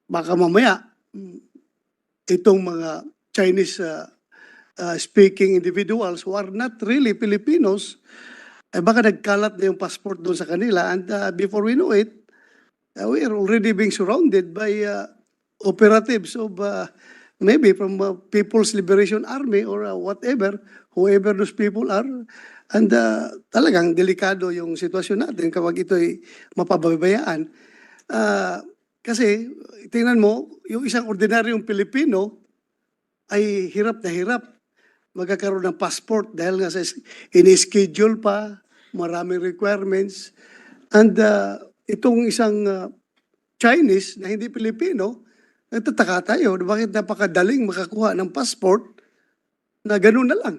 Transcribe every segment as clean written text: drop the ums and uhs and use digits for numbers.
baka mamaya itong mga Chinese speaking individuals who are not really Filipinos, ay baka nagkalat na yung passport doon sa kanila, and before we know it, we are already being surrounded by operatives of maybe from People's Liberation Army or whatever, whoever those people are. And talagang delikado yung sitwasyon natin kapag ito'y mapababayaan. Kasi tingnan mo, yung isang ordinaryong Pilipino ay hirap na hirap magkakaroon ng passport dahil nga sa ini-schedule pa, maraming requirements. And itong isang Chinese na hindi Pilipino, nagtataka tayo, bakit napakadaling makakuha ng passport na gano'n na lang.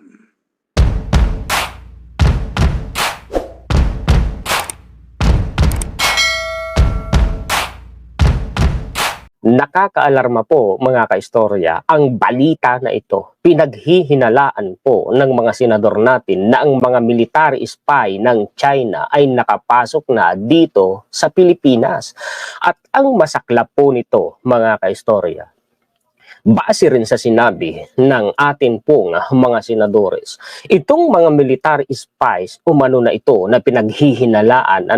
Nakakaalarma po mga kaistorya ang balita na ito. Pinaghihinalaan po ng mga senador natin na ang mga military spy ng China ay nakapasok na dito sa Pilipinas. At ang masaklap po nito mga kaistorya, base rin sa sinabi ng atin pong mga senadores, itong mga military spies umano na ito na pinaghihinalaan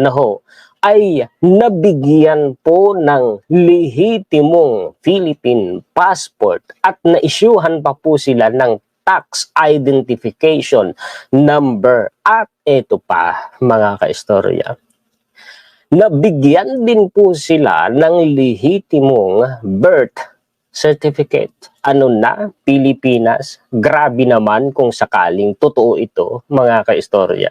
ay nabigyan po ng lehitimong Philippine passport at naisyuhan pa po sila ng tax identification number. At ito pa mga kaistorya, nabigyan din po sila ng lehitimong birth certificate. Pilipinas? Grabe naman kung sakaling totoo ito mga kaistorya.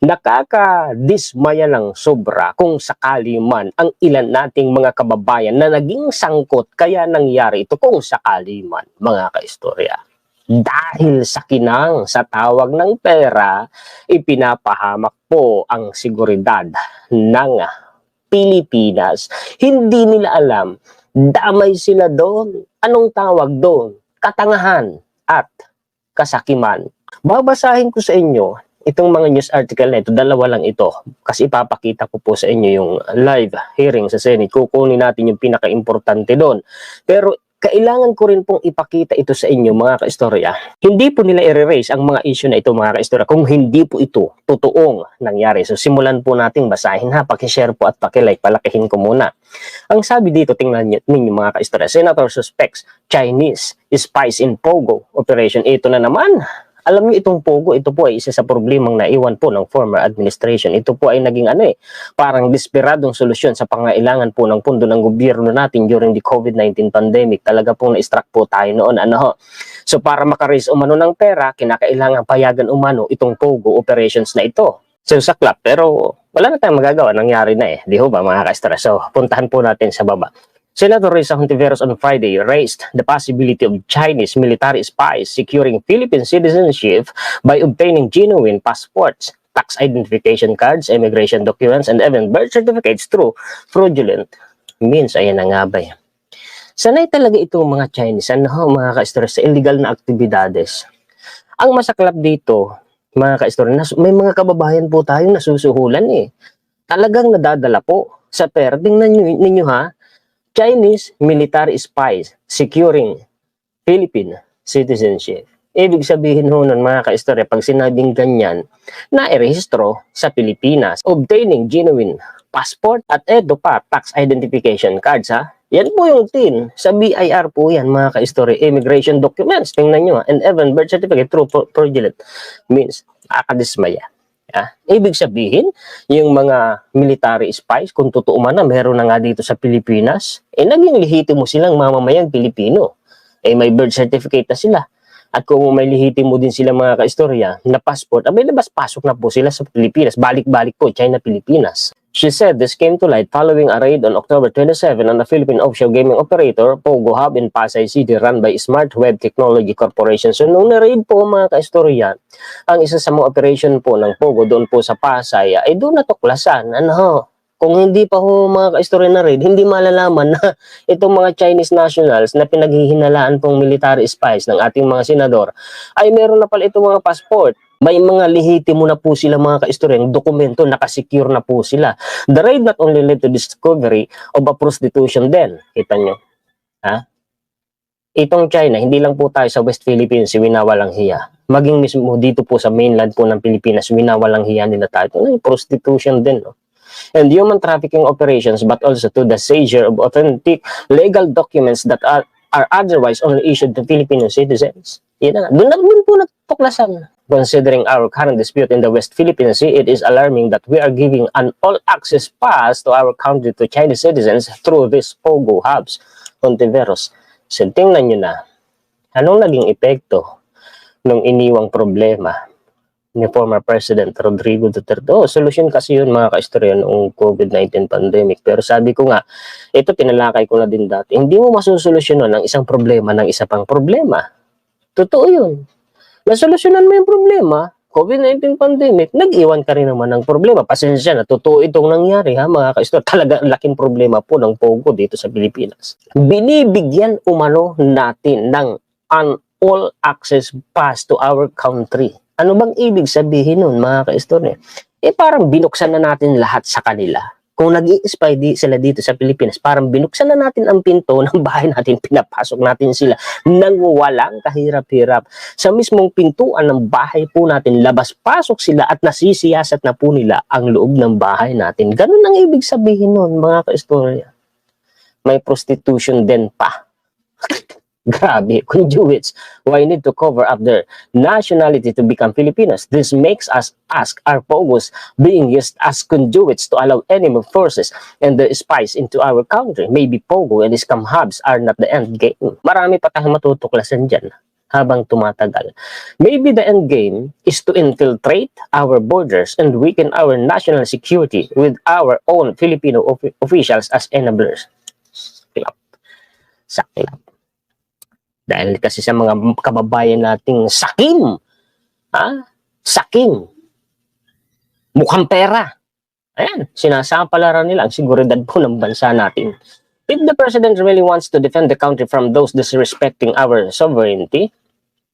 Nakakadismaya lang sobra kung sakali man ang ilan nating mga kababayan na naging sangkot kaya nangyari ito kung sakali man mga kaistorya. Dahil sa kinang sa tawag ng pera, ipinapahamak po ang seguridad ng Pilipinas. Hindi nila alam, damay sila doon. Anong tawag doon? Katangahan at kasakiman. Babasahin ko sa inyo itong mga news article na ito, dalawa lang ito. Kasi ipapakita ko po sa inyo yung live hearing sa Senate. Kukunin natin yung pinaka-importante doon. Pero kailangan ko rin pong ipakita ito sa inyo mga kaistorya. Hindi po nila i-erase ang mga issue na ito mga kaistorya kung hindi po ito totoong nangyari. So simulan po nating basahin ha. Paki-share po at paki-like. Palakihin ko muna. Ang sabi dito, tingnan ninyo mga kaistorya. Senator suspects Chinese spies in Pogo operation. Ito na naman. Alam niyo itong Pogo, ito po ay isa sa problemang naiwan po ng former administration. Ito po ay naging parang desperadong solusyon sa pangailangan po ng pundo ng gobyerno natin during the COVID-19 pandemic. Talaga pong na-struck po tayo noon. So para maka-raise umano ng pera, kinakailangan payagan umano itong Pogo operations na ito. So saklap, pero wala na tayong magagawa. Nangyari na Di ho ba mga ka-stress? So puntahan po natin sa baba. Senator Risa Hontiveros on Friday raised the possibility of Chinese military spies securing Philippine citizenship by obtaining genuine passports, tax identification cards, immigration documents, and even birth certificates through fraudulent means. Ayan na nga ba eh. Sanay talaga itong mga Chinese, mga ka-stress, sa illegal na aktibidades. Ang masaklap dito, mga ka-stress, may mga kababayan po tayong nasusuhulan Talagang nadadala po sa pera. Tingnan ninyo ha, Chinese military spies securing Philippine citizenship. Ibig sabihin ho nun mga kaistorya, pag sinabing ganyan, na-rehistro sa Pilipinas, obtaining genuine passport at eto pa, tax identification cards Yan po yung TIN. Sa BIR po yan mga kaistorya, immigration documents, tingnan nyo and even birth certificate through fraudulent means. Nakakadismaya. Ibig sabihin, yung mga military spies, kung totoo man na meron na nga dito sa Pilipinas, naging lehitimo silang mamamayang Pilipino. May birth certificate na sila. At kung may lehitimo din sila mga kaistorya na passport, labas-pasok na po sila sa Pilipinas. Balik-balik po, China-Pilipinas. She said this came to light following a raid on October 27 on the Philippine offshore gaming operator Pogo Hub in Pasay City run by Smart Web Technology Corporation. So nung na-raid po mga kaistorya, ang isa sa mga operation po ng Pogo doon po sa Pasay ay doon natuklasan. Kung hindi pa ho mga kaistorya na raid, hindi malalaman na itong mga Chinese nationals na pinaghihinalaan pong military spies ng ating mga senador ay meron na pala itong mga passport. May mga lehitimo na po sila mga kaistorya, yung dokumento, nakasecure na po sila. The raid not only led to discovery of a prostitution din. Kita nyo? Ha? Itong China, hindi lang po tayo sa West Philippines, winawalang hiya. Maging mismo dito po sa mainland po ng Pilipinas, winawalang hiya nila tayo. Ito yung prostitution din. No? And human trafficking operations, but also to the seizure of authentic legal documents that are otherwise only issued to Filipino citizens. Yan na. Doon po natuklasan. Considering our current dispute in the West Philippine Sea, it is alarming that we are giving an all-access pass to our country to Chinese citizens through these POGO hubs. Ontiveros, so tingnan nyo na, anong naging epekto ng iniwang problema ni former President Rodrigo Duterte? Solusyon kasi yun mga kaistorya noong COVID-19 pandemic. Pero sabi ko nga, ito tinalakay ko na din dati, hindi mo masusolusyonan ang isang problema ng isa pang problema. Totoo yun. Nasolusyonan mo yung problema, COVID-19 pandemic, nag-iwan ka rin naman ng problema. Pasensya na, totoo itong nangyari ha mga kaistorya. Talaga laking problema po ng POGO dito sa Pilipinas. Binibigyan umano natin ng an all-access pass to our country. Ano bang ibig sabihin nun mga kaistorya? Parang binuksan na natin lahat sa kanila. Kung nag-i-spy sila dito sa Pilipinas, parang binuksan na natin ang pinto ng bahay natin, pinapasok natin sila nang walang kahirap-hirap. Sa mismong pintuan ng bahay po natin, labas-pasok sila at nasisiyasat na po nila ang loob ng bahay natin. Ganun ang ibig sabihin nun, mga kaistorya. May prostitution din pa. Grabe, conduits. Why need to cover up their nationality to become Filipinos? This makes us ask, are POGOs being used as conduits to allow enemy forces and their spies into our country? Maybe POGO and scam hubs are not the end game. Marami pa tayong matutuklasan dyan habang tumatagal. Maybe the end game is to infiltrate our borders and weaken our national security with our own Filipino officials as enablers. Saklap. Saklap. Dahil kasi sa mga kababayan nating sakim. Ha? Sakim. Mukhang pera. Ayan, sinasapalaran nila ang seguridad po ng bansa natin. If the president really wants to defend the country from those disrespecting our sovereignty,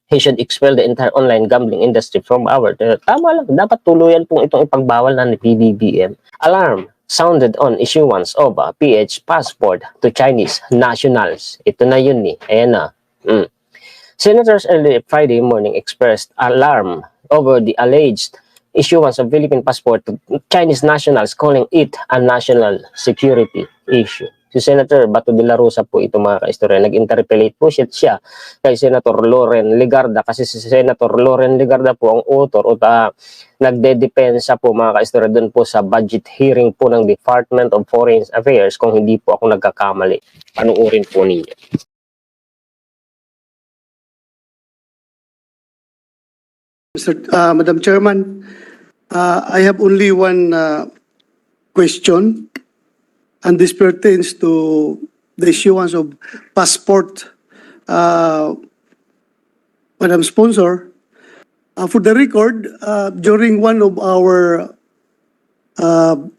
he should expel the entire online gambling industry from our... Tama lang, dapat tuluyan pong itong ipagbawal na ni PBBM. Alarm sounded on issuance of a PH passport to Chinese nationals. Ito na yun eh. Ayan na. Senators early Friday morning expressed alarm over the alleged issuance of Philippine passport to Chinese nationals, calling it a national security issue. Si Senator Bato de la Rosa po ito mga kaistorya, nag-interpellate po siya kay Senator Loren Legarda kasi si Senator Loren Legarda po ang author o nagdedepensa po mga kaistorya doon po sa budget hearing po ng Department of Foreign Affairs kung hindi po ako nagkakamali. Panuorin po ninyo. Madam Chairman, I have only one question, and this pertains to the issuance of passport. Madam Sponsor, for the record, during one of our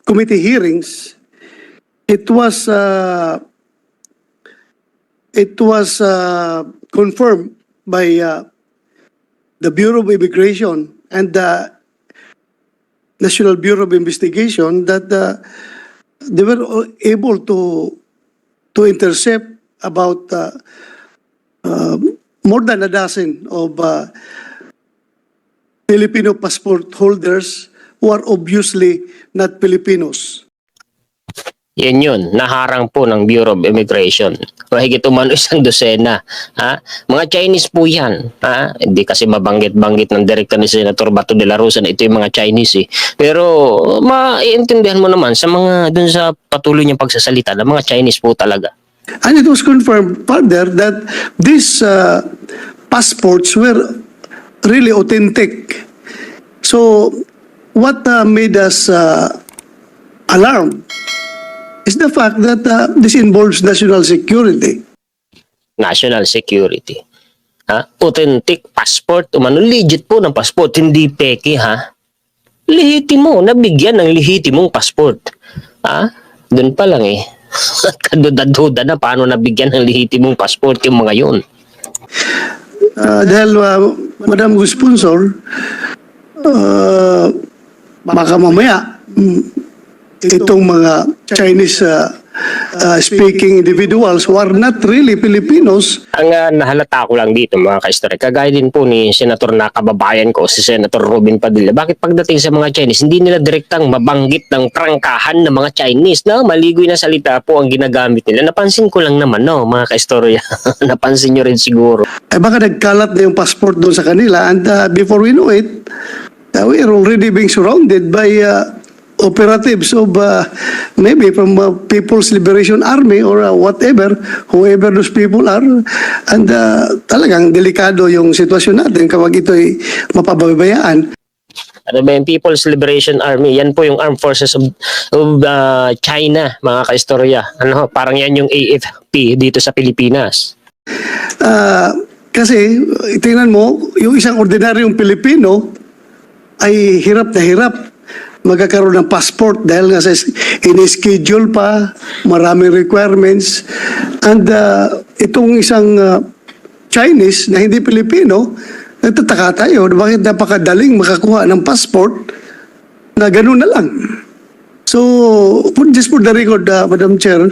committee hearings, it was confirmed by the Bureau of Immigration and the National Bureau of Investigation that they were able to intercept about more than a dozen of Filipino passport holders who are obviously not Filipinos. Yan yun, naharang po ng Bureau of Immigration. Mahigit umano 100. Ha? Mga Chinese po yan. Ha? Hindi kasi mabanggit-banggit ng direkta ni Senator Bato de la Rosa na ito yung mga Chinese eh. Pero maiintindihan mo naman sa mga dun sa patuloy niyang pagsasalita ng mga Chinese po talaga. And it was confirmed further that these passports were really authentic. So what made us alarmed is the fact that this involves national security. National security. Ha? Authentic passport. Umano, legit po ng passport. Hindi peke, ha? Lehitimo. Nabigyan ng lehitimong passport. Ha? Doon pa lang eh. Kaduda-duda na paano nabigyan ng lehitimong passport yung mga yun. Dahil, Madam Sponsor, baka mamaya itong mga Chinese speaking individuals who are not really Filipinos. Ang nahalata ko lang dito mga ka-istorya, kagaya din po ni Senator na kababayan ko, si Senator Robin Padilla, bakit pagdating sa mga Chinese, hindi nila direktang mabanggit ng prangkahan ng mga Chinese, no? Maligoy na salita po ang ginagamit nila. Napansin ko lang naman, no, mga ka-istorya. Napansin nyo rin siguro. Baka nagkalat na yung passport doon sa kanila, and before we know it, we are already being surrounded by operatives of maybe from People's Liberation Army or whatever, whoever those people are. And talagang delikado yung sitwasyon natin kapag ito'y mapababayaan. Ano ba yung People's Liberation Army? Yan po yung Armed Forces of China, mga ka-istorya. Ano, parang yan yung AFP dito sa Pilipinas. Kasi tingnan mo, yung isang ordinaryong Pilipino ay hirap na hirap magkakaroon ng passport dahil nga sa in-schedule pa, maraming requirements. And itong isang Chinese na hindi Pilipino, nagtataka tayo, bakit napakadaling makakuha ng passport na gano'n na lang. So, just for the record, Madam Chair,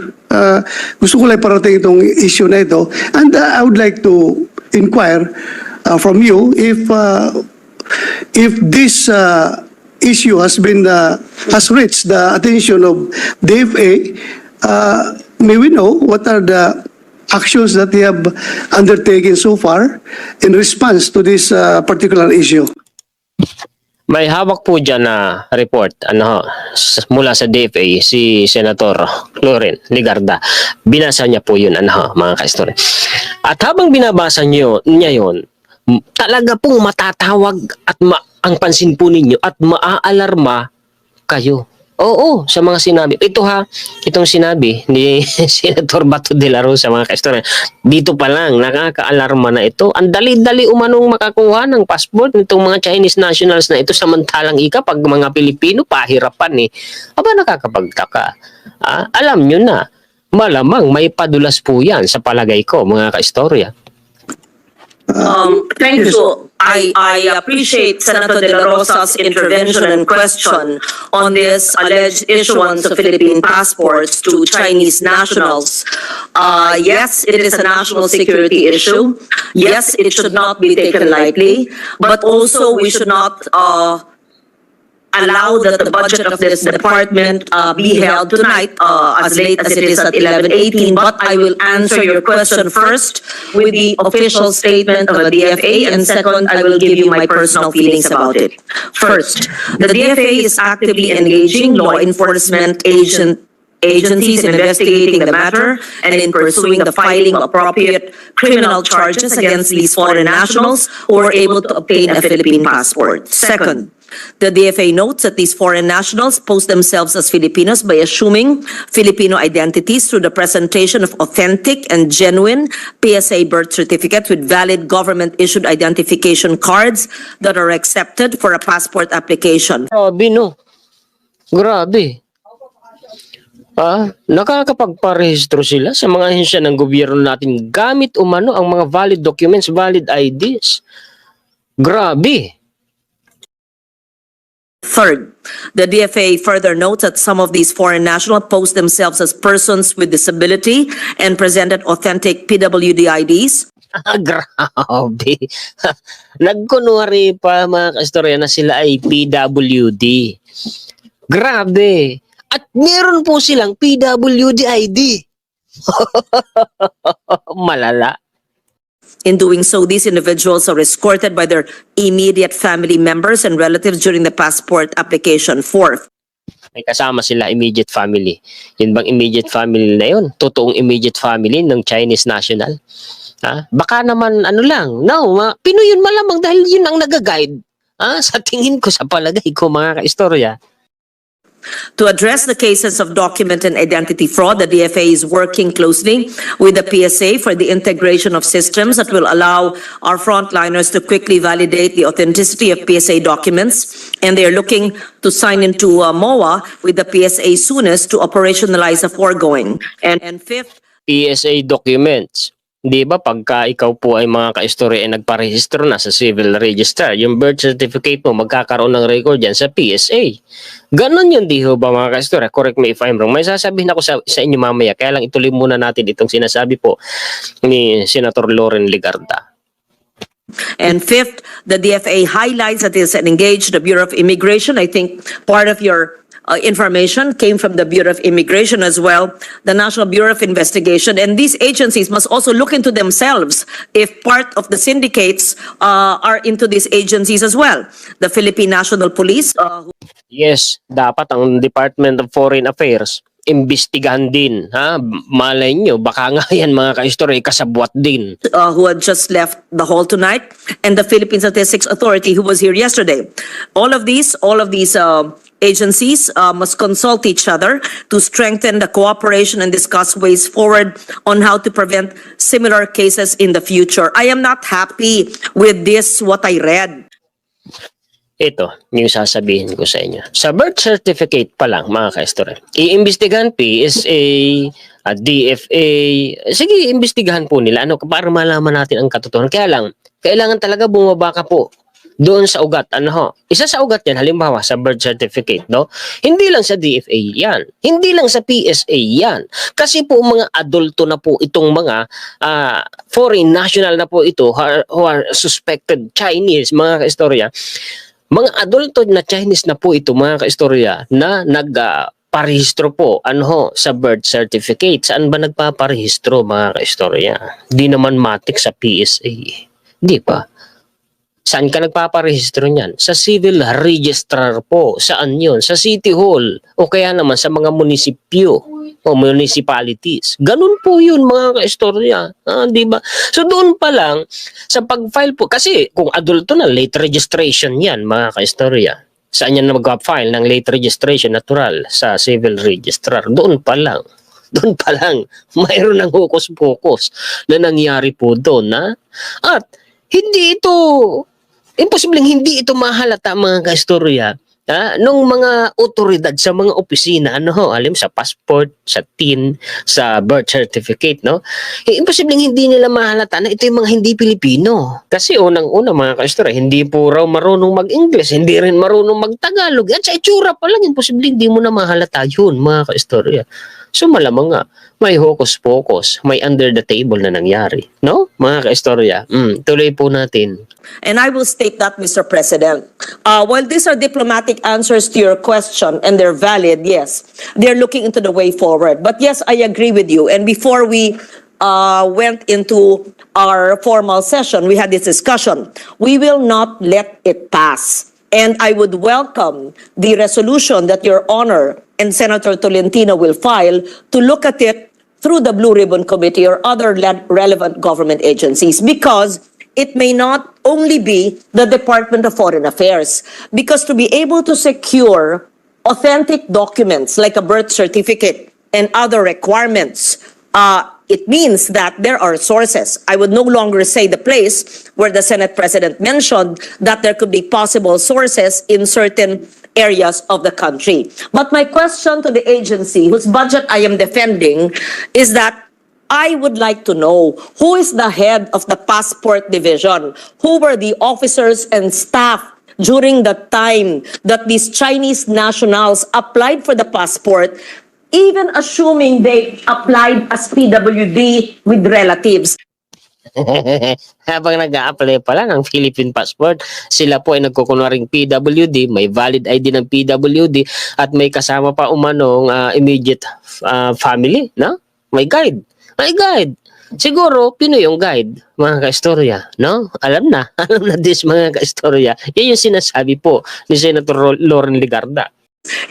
gusto ko lang parating itong issue na ito. And I would like to inquire from you if this issue has reached the attention of DFA. May we know what are the actions that they have undertaken so far in response to this particular issue? May hawak po dyan na report mula sa DFA, si Senator Loren Legarda. Binasa niya po yun, mga ka-istorya. At habang binabasa niya yun, talaga pong matatawag at ang pansin po ninyo at maaalarma kayo. Oo, sa mga sinabi. Itong sinabi ni Senator Bato de la Rosa, mga ka-istorya. Dito pa lang, nakaka-alarma na ito. Ang dali-dali umanong makakuha ng passport nitong mga Chinese nationals na ito, samantalang pag mga Pilipino, pahirapan eh. Aba, nakakapagtaka. Alam nyo na, malamang may padulas po yan sa palagay ko, mga ka-istorya. Thank you. So I appreciate Senator De La Rosa's intervention and question on this alleged issuance of Philippine passports to Chinese nationals. Yes, it is a national security issue. Yes, it should not be taken lightly, but also we should not allow that the budget of this department be held tonight as late as it is at 11:18. But I will answer your question first with the official statement of the DFA, and second, I will give you my personal feelings about it. First, the DFA is actively engaging law enforcement agencies in investigating the matter and in pursuing the filing of appropriate criminal charges against these foreign nationals who are able to obtain a Philippine passport. Second, the DFA notes that these foreign nationals pose themselves as Filipinos by assuming Filipino identities through the presentation of authentic and genuine PSA birth certificates with valid government-issued identification cards that are accepted for a passport application. Grabe, no? Grabe. Nakakapagparehistro sila sa mga ahensya ng gobyerno natin gamit umano ang mga valid documents, valid IDs. Grabe. Third, the DFA further notes that some of these foreign nationals pose themselves as persons with disability and presented authentic PWD IDs. Grabe. Nagkunwari pa, mga kastorya, na sila ay PWD. Grabe. At meron po silang PWD ID. Malala. In doing so, these individuals are escorted by their immediate family members and relatives during the passport application. Fourth, May kasama sila immediate family. Yun bang immediate family na yun? Totoong immediate family ng Chinese national? Baka naman Pinoy yun malamang dahil yun ang nag-guide. Sa tingin ko, sa palagay ko, mga ka-istorya. to address the cases of document and identity fraud, the DFA is working closely with the PSA for the integration of systems that will allow our frontliners to quickly validate the authenticity of PSA documents. And they are looking to sign into MOA with the PSA soonest to operationalize the foregoing. And fifth, PSA documents. Di ba pagka ikaw po ay mga kaistorya ay nagparehistro na sa civil register, yung birth certificate mo magkakaroon ng record yan sa PSA. Ganon yun, di ho ba mga kaistorya? Correct me if I'm wrong. May sasabihin ako sa inyo mamaya, kaya lang ituloy muna natin itong sinasabi po ni Senator Loren Legarda. And fifth, the DFA highlights that it has engaged the Bureau of Immigration. I think part of your information came from the Bureau of Immigration as well, the National Bureau of Investigation. And these agencies must also look into themselves if part of the syndicates are into these agencies as well. The Philippine National Police, Yes, dapat ang Department of Foreign Affairs imbestigahan din, ha? Malay nyo, baka nga yan mga kaistorya, kasabwat din. who had just left the hall tonight, and the Philippine Statistics Authority who was here yesterday. All of these agencies must consult each other to strengthen the cooperation and discuss ways forward on how to prevent similar cases in the future. I am not happy with this, what I read. Ito, yung sasabihin ko sa inyo. Sa birth certificate pa lang, mga kaistorya, iimbestigahan PSA, DFA, sige, imbestigahan po nila ano, para malaman natin ang katotohanan. Kaya lang, kailangan talaga bumaba ka po doon sa ugat. Ano ho? Isa sa ugat yan, halimbawa sa birth certificate, no? Hindi lang sa DFA yan. Hindi lang sa PSA yan. Kasi po mga adulto na po itong mga foreign national na po ito who are suspected Chinese, mga kaistorya. Mga adulto na Chinese na po ito, mga kaistorya, na nagparehistro po sa birth certificate. Saan ba nagpaparehistro, mga kaistorya? Di naman matik sa PSA. Di ba? Saan ka nagpaparehistro niyan? Sa civil registrar po. Saan yun? Sa City Hall. O kaya naman sa mga munisipyo o municipalities. Ganun po yun, mga kaistorya. Di ba? So doon pa lang, sa pag-file po, kasi kung adulto na, late registration yan, mga kaistorya. Saan yan na mag-file ng late registration natural? Sa civil registrar. Doon pa lang. Doon pa lang, mayroon ng hokus-pokus na nangyari po doon. At hindi ito, imposibleng hindi ito mahalata, mga kaistorya, nung mga otoridad sa mga opisina, alim sa passport, sa TIN, sa birth certificate, no? Imposibleng hindi nila mahalata na ito yung mga hindi Pilipino. Kasi unang-una, mga kaistorya, hindi po raw marunong mag-English, hindi rin marunong mag-Tagalog. At sa itsura pa lang, imposibleng hindi mo na mahalata yun, mga kaistorya. So malamang nga, may hocus-pocus, may under the table na nangyari. No? Mga kaistorya, tuloy po natin. And I will state that, Mr. President. While these are diplomatic answers to your question, and they're valid, yes, they're looking into the way forward. But yes, I agree with you. And before we went into our formal session, we had this discussion. We will not let it pass. And I would welcome the resolution that Your Honor and Senator Tolentino will file to look at it through the Blue Ribbon Committee or other relevant government agencies, because it may not only be the Department of Foreign Affairs. Because to be able to secure authentic documents like a birth certificate and other requirements, it means that there are sources. I would no longer say the place where the Senate President mentioned that there could be possible sources in certain areas of the country. But my question to the agency, whose budget I am defending, is that I would like to know who is the head of the passport division? Who were the officers and staff during the time that these Chinese nationals applied for the passport, even assuming they applied as PWD with relatives? Habang nag-a-apply pala ng Philippine passport, sila po ay nagkukunwaring PWD, may valid ID ng PWD, at may kasama pa umanong immediate family, no? May guide. May guide. Siguro, Pinoy yung guide, mga kaistorya, no? Alam na this, mga kaistorya. Yan yung sinasabi po ni Senator Loren Legarda.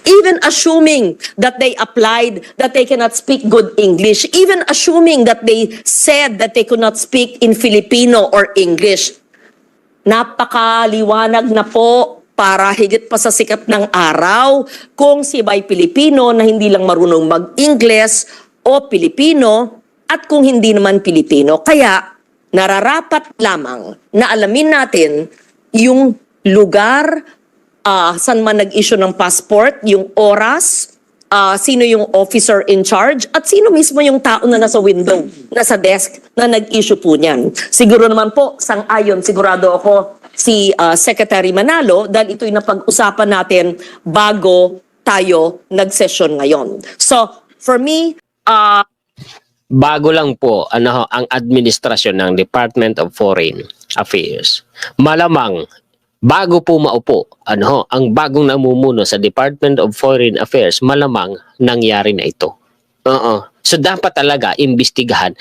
Even assuming that they applied, that they cannot speak good English, even assuming that they said that they could not speak in Filipino or English, napakaliwanag na po para higit pa sa sikat ng araw kung si Bay Pilipino na hindi lang marunong mag-English o Pilipino, at kung hindi naman Pilipino. Kaya nararapat lamang na alamin natin yung lugar, saan man nag-issue ng passport, yung oras, sino yung officer in charge, at sino mismo yung tao na nasa window, nasa desk, na nag-issue po niyan. Siguro naman po, sang-ayon, sigurado ako, si Secretary Manalo, dahil ito'y napag-usapan natin bago tayo nag-session ngayon. So, for me, Bago lang po ang administrasyon ng Department of Foreign Affairs. Malamang bago po maupo ang bagong namumuno sa Department of Foreign Affairs, malamang nangyari na ito. So dapat talaga imbestigahan,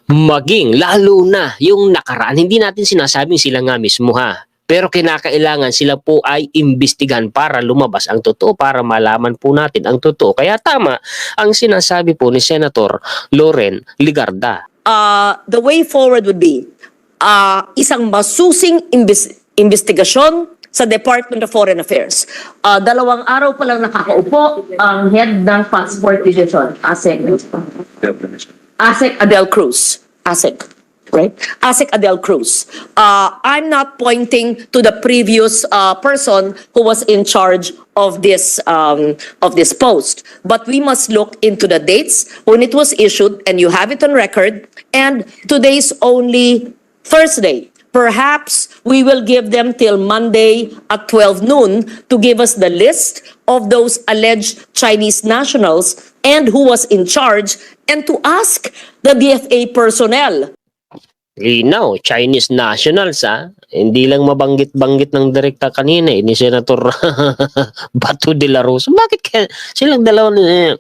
maging lalo na yung nakaraan. Hindi natin sinasabing sila nga mismo ha. Pero kinakailangan sila po ay imbestigahan para lumabas ang totoo, para malaman po natin ang totoo. Kaya tama ang sinasabi po ni Senator Loren Legarda. the way forward would be isang masusing investigasyon sa Department of Foreign Affairs. 2 araw pa lang nakakaupo ang head ng Passport Division, ASEC Adel Cruz. ASEC. Right? ASEC Adel Cruz. I'm not pointing to the previous person who was in charge of this post, but we must look into the dates when it was issued, and you have it on record. And today's only Thursday. Perhaps we will give them till Monday at 12 noon to give us the list of those alleged Chinese nationals and who was in charge, and to ask the DFA personnel. Linaw, Chinese nationals Hindi lang mabanggit-banggit ng direkta kanina ni Senator Bato de la Rosa. Bakit kaya silang dalawa ni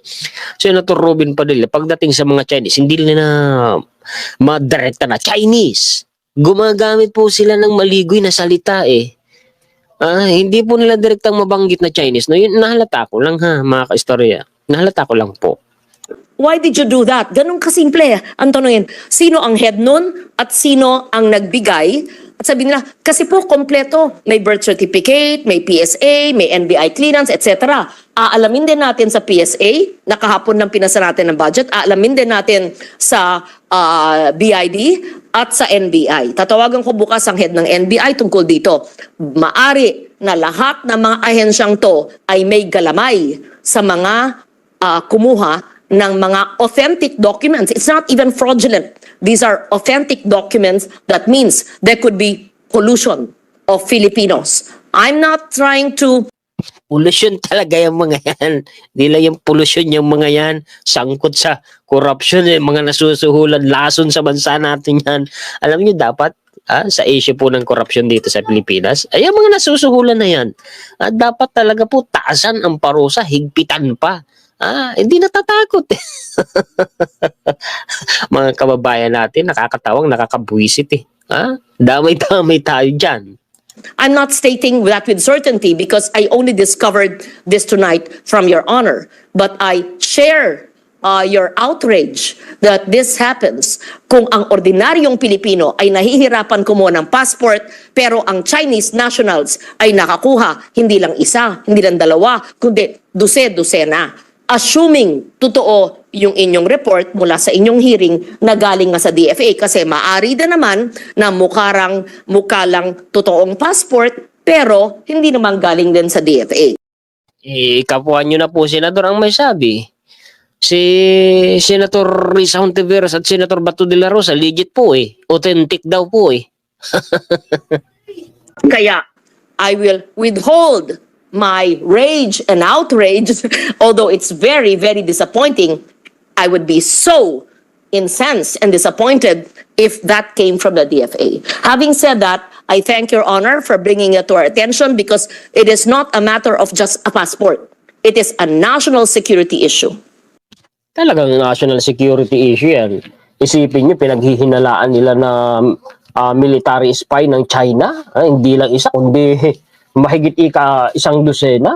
Senator Robin Padilla pagdating sa mga Chinese, hindi nila madirekta na Chinese. Gumagamit po sila ng maligoy na salita hindi po nila direktang mabanggit na Chinese. No, yun, nahalata ko lang mga kaistorya. Nahalata ko lang po. Why did you do that? Ganun kasimple. Ang tanongin, sino ang head nun at sino ang nagbigay? At sabi nila, kasi po kompleto. May birth certificate, may PSA, may NBI clearance, etc. Aalamin din natin sa PSA, nakahapon ng pinasa natin ng budget. Aalamin din natin sa BID at sa NBI. Tatawagan ko bukas ang head ng NBI tungkol dito. Maari na lahat ng mga ahensyang to ay may galamay sa mga kumuha ng mga authentic documents. It's not even fraudulent. These are authentic documents. That means there could be collusion of Filipinos. I'm not trying to... Pollution talaga yung mga yan. Hindi lang yung pollution yung mga yan. Sangkot sa corruption, mga nasusuhulan, lason sa bansa natin yan. Alam niyo dapat, sa issue po ng corruption dito sa Pilipinas, ay yung mga nasusuhulan na yan. Dapat talaga po taasan ang parusa, higpitan pa. Hindi natatakot mga kababayan natin, nakakatawang, nakakabwisit Damay-damay tayo dyan. I'm not stating that with certainty because I only discovered this tonight from Your Honor. But I share your outrage that this happens kung ang ordinaryong Pilipino ay nahihirapan kumuha ng passport, pero ang Chinese nationals ay nakakuha hindi lang isa, hindi lang dalawa, kundi dose-dosena. Assuming totoo yung inyong report mula sa inyong hearing na galing nga sa DFA, kasi maaari din naman na mukha lang totoong passport pero hindi naman galing din sa DFA. Kapuhan nyo na po, Senador, ang may sabi. Si Senator Risa Hontiveros at Senator Bato de la Rosa, legit po authentic daw po Kaya I will withhold my rage and outrage, although it's very, very disappointing. I would be so incensed and disappointed if that came from the DFA. Having said that, I thank Your Honor for bringing it to our attention because it is not a matter of just a passport. It is a national security issue. Talagang national security issue yan. Isipin nyo, pinaghihinalaan nila na military spy ng China. Hindi lang isa, kundi mahigit isang dosena,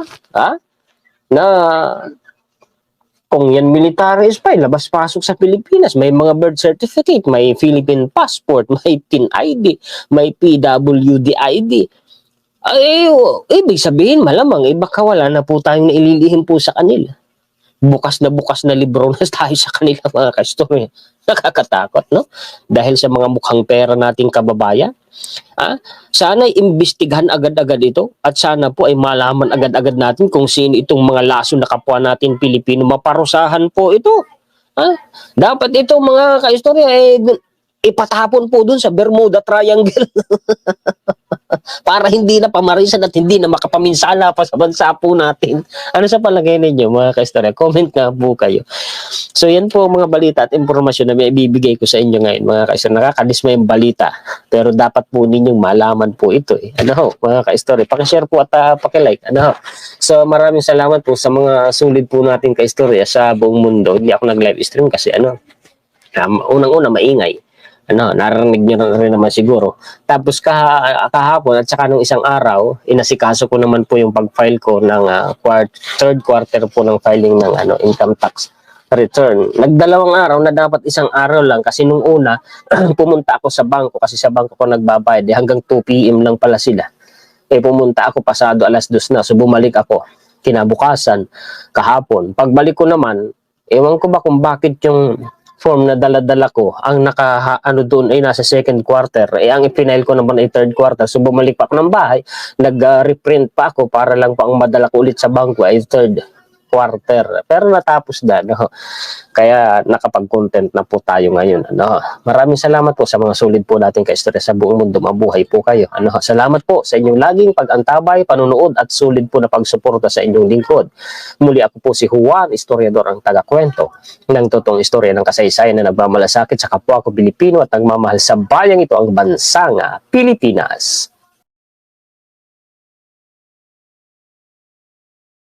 na kung yan military spy, labas-pasok sa Pilipinas, may mga birth certificate, may Philippine passport, may PIN ID, may PWD ID. Ibig sabihin, malamang, baka wala na po tayong naililihim po sa kanila. bukas na libro na tayo sa kanila mga ka-istorya. Nakakatakot, no? Dahil sa mga mukhang pera nating kababayan. Sana'y imbestigahan agad-agad ito at sana po ay malaman agad-agad natin kung sino itong mga laso na kapwa natin Pilipino. Maparusahan po ito. Dapat ito mga ka-istorya ipatapon po dun sa Bermuda Triangle para hindi na pamarisan at hindi na makapaminsala pa sa bansa po natin. Ano sa palagay ninyo mga ka-istorya? Comment nga po kayo. So yan po mga balita at impormasyon na may ibibigay ko sa inyo ngayon mga ka-istorya. Nakakadismay yung balita pero dapat po ninyong malaman po ito Ano ho mga ka-istorya? Pakishare po at pakilike. Ano ho? So maraming salamat po sa mga sulit po natin ka-istorya sa buong mundo. Hindi ako nag-live stream kasi unang-una maingay. Narinig nyo na rin naman siguro. Tapos kahapon at saka nung isang araw, inasikaso ko naman po yung pag-file ko ng third quarter po ng filing ng income tax return. Nagdalawang araw na dapat isang araw lang kasi nung una pumunta ako sa bangko kasi sa bangko ko nagbabayad hanggang 2 PM lang pala sila. Pumunta ako pasado 2:00 na so bumalik ako kinabukasan kahapon. Pagbalik ko naman, ewan ko ba kung bakit yung form na dala-dala ko, ang doon ay nasa second quarter. Ang ipinail ko naman ay third quarter. So bumalik pa ako ng bahay, nag-reprint pa ako para lang pa ang madala ko ulit sa bangko ay third quarter. Pero natapos na, Kaya nakapag-content na po tayo ngayon, Maraming salamat po sa mga sulit po natin ka-istorya sa buong mundo. Mabuhay po kayo, Salamat po sa inyong laging pag-antabay, panunood at sulit po na pagsuporta sa inyong lingkod. Muli ako po si Juan, historiador ang taga-kwento ng totoong istorya ng kasaysayan na nagmamalasakit sa kapwa ko Pilipino at nagmamahal sa bayang ito ang bansang Pilipinas.